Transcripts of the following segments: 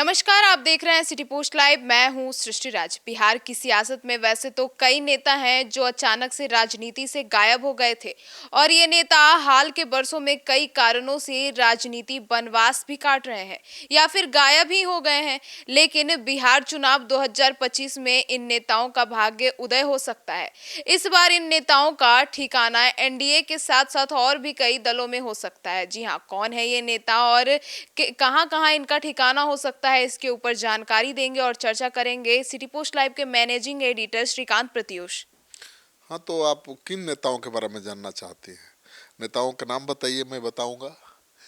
नमस्कार, आप देख रहे हैं सिटी पोस्ट लाइव। मैं हूं सृष्टि राज। बिहार की सियासत में वैसे तो कई नेता हैं जो अचानक से राजनीति से गायब हो गए थे और ये नेता हाल के वर्षों में कई कारणों से राजनीति वनवास भी काट रहे हैं या फिर गायब ही हो गए हैं। लेकिन बिहार चुनाव 2025 में इन नेताओं का भाग्य उदय हो सकता है। इस बार इन नेताओं का ठिकाना एनडीए के साथ साथ और भी कई दलों में हो सकता है। जी हाँ, कौन है ये नेता और कहां कहां इनका ठिकाना हो सकता है, इसके ऊपर जानकारी देंगे और चर्चा करेंगे सिटी पोस्ट लाइव के मैनेजिंग एडिटर श्रीकांत प्रत्युष। हाँ, तो आप किन नेताओं के बारे में जानना चाहती हैं? नेताओं का नाम बताइए, मैं बताऊंगा।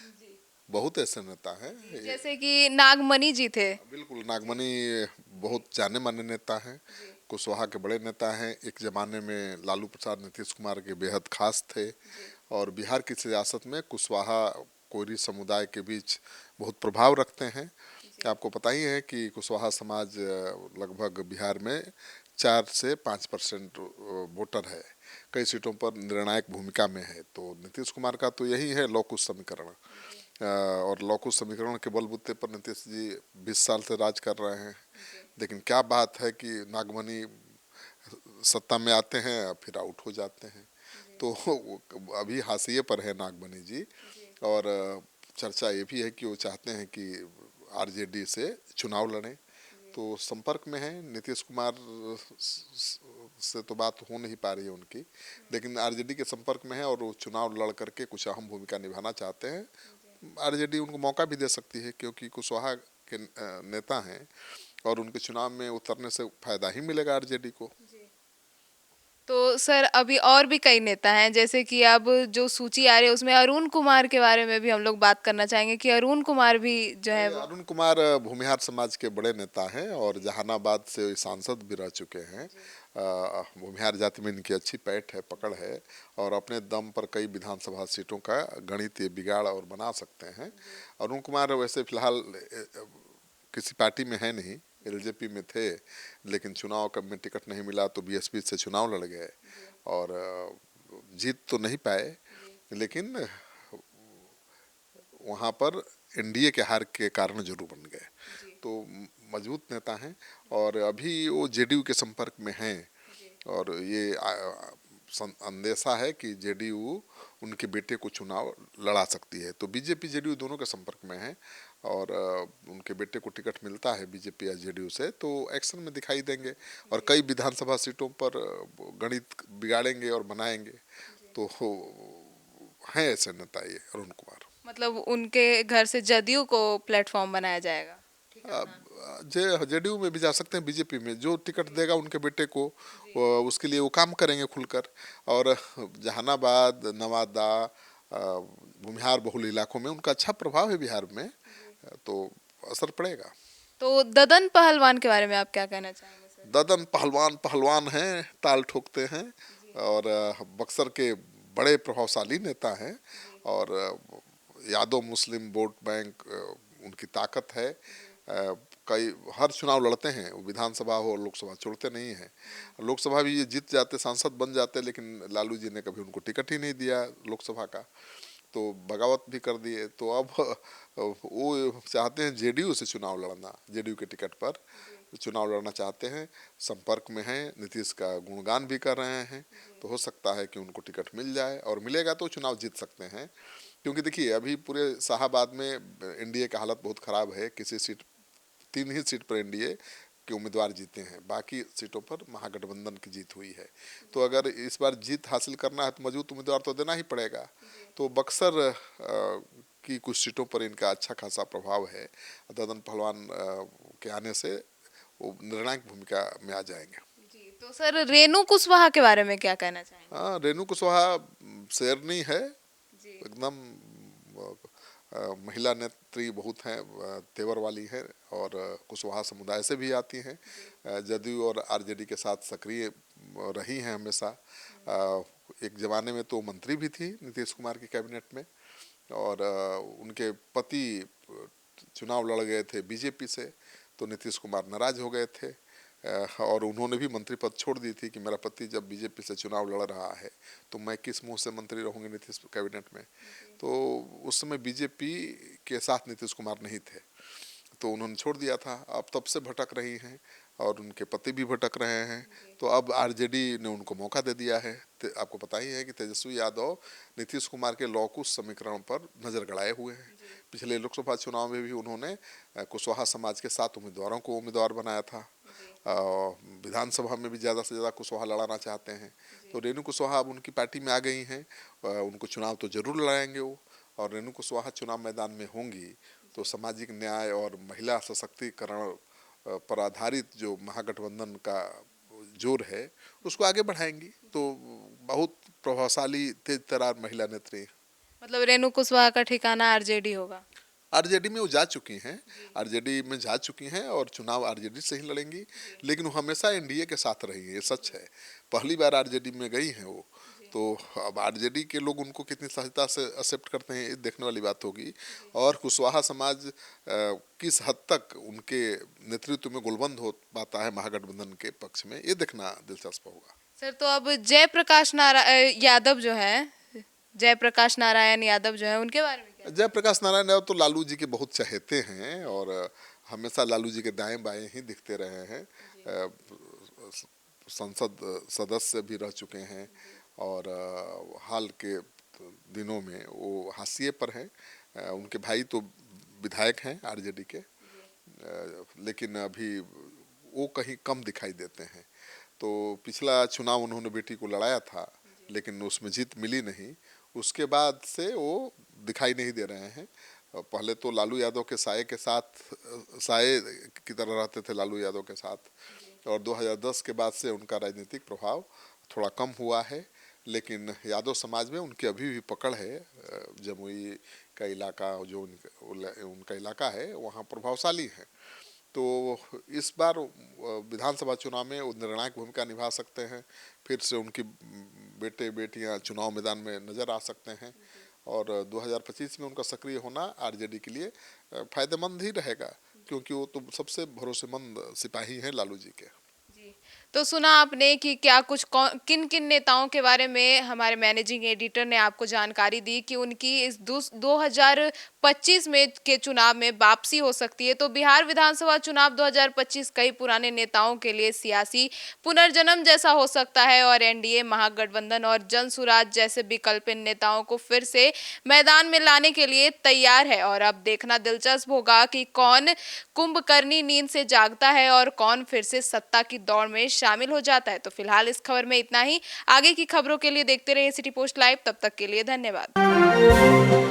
जी बहुत ऐसे नेता हैं। जी, जैसे कि नागमणि जी थे। बिल्कुल, नागमणि बहुत जाने माने नेता हैं। जी कुशवाहा के बड़े नेता हैं। एक जमाने में लालू प्रसाद, नीतीश कुमार के बेहद खास थे। जी और बिहार की सियासत में कुशवाहा कोयरी समुदाय के बीच बहुत प्रभाव रखते हैं। जी आपको पता ही है कि कुशवाहा समाज लगभग बिहार में 4 से 5% वोटर है। कई सीटों पर निर्णायक भूमिका में है। तो नीतीश कुमार का तो यही है लौकुश समीकरण। जी और लौकुश समीकरण के बलबूते पर नीतीश जी 20 साल से राज कर रहे हैं। जी लेकिन क्या बात है कि नागमणि सत्ता में आते हैं फिर आउट हो जाते हैं। जी तो अभी हाशिए पर है नागमणि जी। जी और चर्चा ये भी है कि वो चाहते हैं कि आरजेडी से चुनाव लड़ें। जी तो संपर्क में है नीतीश कुमार से तो बात हो नहीं पा रही है उनकी। लेकिन आरजेडी के संपर्क में है और वो चुनाव लड़ करके कुछ अहम भूमिका निभाना चाहते हैं। जी आरजेडी उनको मौका भी दे सकती है क्योंकि कुशवाहा के नेता हैं और उनके चुनाव में उतरने से फायदा ही मिलेगा आरजेडी को। जी। तो सर, अभी और भी कई नेता हैं, जैसे कि अब जो सूची आ रही है उसमें अरुण कुमार के बारे में भी हम लोग बात करना चाहेंगे कि अरुण कुमार भी जो है अरे, वो। अरुण कुमार भूमिहार समाज के बड़े नेता हैं और जहानाबाद से सांसद भी रह चुके हैं। जी भूमिहार जाति में इनकी अच्छी पैठ है, पकड़ जी है। और अपने दम पर कई विधानसभा सीटों का गणित ये बिगाड़ और बना सकते हैं। जी अरुण कुमार वैसे फिलहाल किसी पार्टी में है नहीं। जी एलजेपी में थे। लेकिन चुनाव कब में टिकट नहीं मिला तो बीएसपी से चुनाव लड़ गए। जी और जीत तो नहीं पाए। जी लेकिन वहाँ पर एनडीए के हार के कारण जरूर बन गए। जी तो मजबूत नेता हैं। और अभी वो जेडीयू के संपर्क में हैं। जी और ये अंदेशा है कि जेडीयू उनके बेटे को चुनाव लड़ा सकती है। तो बीजेपी जेडीयू दोनों के संपर्क में है। और उनके बेटे को टिकट मिलता है बीजेपी या जेडीयू से तो एक्शन में दिखाई देंगे। और जी कई विधानसभा सीटों पर गणित बिगाड़ेंगे और बनाएंगे। जी। तो हैं ऐसे नेता ये अरुण कुमार। मतलब उनके घर से जदयू को प्लेटफॉर्म बनाया जाएगा, ठिकाना। जे जेडीयू में भी जा सकते हैं। बीजेपी में जो टिकट जी देगा उनके बेटे को जी उसके लिए वो काम करेंगे खुलकर। और जहानाबाद, नवादा, भूमिहार बहुल इलाकों में उनका अच्छा प्रभाव है बिहार में। जी। तो असर पड़ेगा। तो ददन पहलवान के बारे में आप क्या कहना चाहेंगे सर? ददन पहलवान पहलवान हैं, ताल ठोकते हैं। जी और बक्सर के बड़े प्रभावशाली नेता हैं। जी और यादव मुस्लिम वोट बैंक उनकी ताकत है। जी कई हर चुनाव लड़ते हैं। वो विधानसभा हो लोकसभा छोड़ते नहीं हैं। हम्म, लोकसभा भी ये जीत जाते, सांसद बन जाते, लेकिन लालू जी ने कभी उनको टिकट ही नहीं दिया लोकसभा का। तो बगावत भी कर दिए। तो अब वो चाहते हैं जेडीयू से चुनाव लड़ना, जेडीयू के टिकट पर जी चुनाव लड़ना चाहते हैं। संपर्क में हैं, नीतीश का गुणगान भी कर रहे हैं। जी तो हो सकता है कि उनको टिकट मिल जाए और मिलेगा तो चुनाव जीत सकते हैं। क्योंकि देखिए अभी पूरे शाहाबाद में एनडीए का हालत बहुत खराब है। किसी सीट 3 ही सीट पर एनडीए के उम्मीदवार जीते हैं, बाकी सीटों पर महागठबंधन की जीत हुई है। तो जी अगर इस बार जीत हासिल करना है तो मजबूत उम्मीदवार तो देना ही पड़ेगा। जी तो बक्सर की कुछ सीटों पर इनका अच्छा खासा प्रभाव है। ददन पहलवान के आने से वो निर्णायक भूमिका में आ जाएंगे। जी। तो सर, रेणु कुशवाहा के बारे में क्या कहना चाहेंगे? हाँ, रेणु कुशवाहा शेरनी है जी एकदम। महिला नेत्री बहुत हैं, तेवर वाली हैं। और कुशवाहा समुदाय से भी आती हैं। जी जदयू और आरजेडी के साथ सक्रिय रही हैं हमेशा। हम्म, एक ज़माने में तो मंत्री भी थी नीतीश कुमार की कैबिनेट में। और उनके पति चुनाव लड़ गए थे बीजेपी से। तो नीतीश कुमार नाराज हो गए थे। और उन्होंने भी मंत्री पद छोड़ दी थी कि मेरा पति जब बीजेपी से चुनाव लड़ रहा है तो मैं किस मुंह से मंत्री रहूंगी नीतीश कैबिनेट में। जी तो उस समय बीजेपी के साथ नीतीश कुमार नहीं थे। तो उन्होंने छोड़ दिया था, अब तब से भटक रही हैं और उनके पति भी भटक रहे हैं। तो अब आरजेडी ने उनको मौका दे दिया है। आपको पता ही है कि तेजस्वी यादव नीतीश कुमार के लौकुश समीकरण पर नजर गड़ाए हुए हैं। पिछले लोकसभा चुनाव में भी उन्होंने कुशवाहा समाज के 7 उम्मीदवारों को उम्मीदवार बनाया था। विधानसभा में भी ज़्यादा से ज़्यादा कुशवाहा लड़ाना चाहते हैं। तो रेणु कुशवाहा अब उनकी पार्टी में आ गई हैं। उनको चुनाव तो जरूर लड़ाएंगे वो, और रेणु कुशवाहा चुनाव मैदान में होंगी तो सामाजिक न्याय और महिला सशक्तिकरण पर आधारित जो महागठबंधन का जोर है उसको आगे बढ़ाएंगी। तो बहुत प्रभावशाली तेज तर्रार महिला नेत्री हैं। मतलब रेणु कुशवाहा का ठिकाना आरजेडी होगा। आरजेडी में वो जा चुकी हैं, आरजेडी में जा चुकी हैं और चुनाव आरजेडी से ही लड़ेंगी। लेकिन वो हमेशा एनडीए के साथ रही है, ये सच है। पहली बार आरजेडी में गई हैं वो, तो अब आरजेडी के लोग उनको कितनी सहजता से एक्सेप्ट करते हैं ये देखने वाली बात होगी। और कुशवाहा समाज किस हद तक उनके नेतृत्व में गोलबंद हो पाता है महागठबंधन के पक्ष में, ये देखना दिलचस्प होगा। सर, तो अब जयप्रकाश यादव जो है, जयप्रकाश नारायण यादव जो है, उनके बारे में क्या? जयप्रकाश नारायण यादव तो लालू जी के बहुत चहेते हैं और हमेशा लालू जी के दाएं बाएं ही दिखते रहे हैं। संसद सदस्य भी रह चुके हैं और हाल के दिनों में वो हाशिए पर हैं। उनके भाई तो विधायक हैं आरजेडी के, लेकिन अभी वो कहीं कम दिखाई देते हैं। तो पिछला चुनाव उन्होंने बेटी को लड़ाया था लेकिन उसमें जीत मिली नहीं। उसके बाद से वो दिखाई नहीं दे रहे हैं। पहले तो लालू यादव के साये के साथ, साये की तरह रहते थे लालू यादव के साथ, और 2010 के बाद से उनका राजनीतिक प्रभाव थोड़ा कम हुआ है। लेकिन यादव समाज में उनकी अभी भी पकड़ है। जमुई का इलाका जो उनका इलाका है वहाँ प्रभावशाली है। तो इस बार विधानसभा चुनाव में वो निर्णायक भूमिका निभा सकते हैं। फिर से उनकी बेटे बेटियां चुनाव मैदान में नज़र आ सकते हैं और 2025 में उनका सक्रिय होना आरजेडी के लिए फायदेमंद ही रहेगा, क्योंकि वो तो सबसे भरोसेमंद सिपाही हैं लालू जी के। तो सुना आपने कि क्या कुछ किन किन नेताओं के बारे में हमारे मैनेजिंग एडिटर ने आपको जानकारी दी कि उनकी इस 2025 में के चुनाव में वापसी हो सकती है। तो बिहार विधानसभा चुनाव 2025 कई पुराने नेताओं के लिए सियासी पुनर्जन्म जैसा हो सकता है और एनडीए, महागठबंधन और जनसुराज जैसे विकल्प नेताओं को फिर से मैदान में लाने के लिए तैयार है। और अब देखना दिलचस्प होगा कि कौन कुंभकर्णी नींद से जागता है और कौन फिर से सत्ता की दौड़ में शामिल हो जाता है। तो फिलहाल इस खबर में इतना ही। आगे की खबरों के लिए देखते रहिए सिटी पोस्ट लाइव। तब तक के लिए धन्यवाद।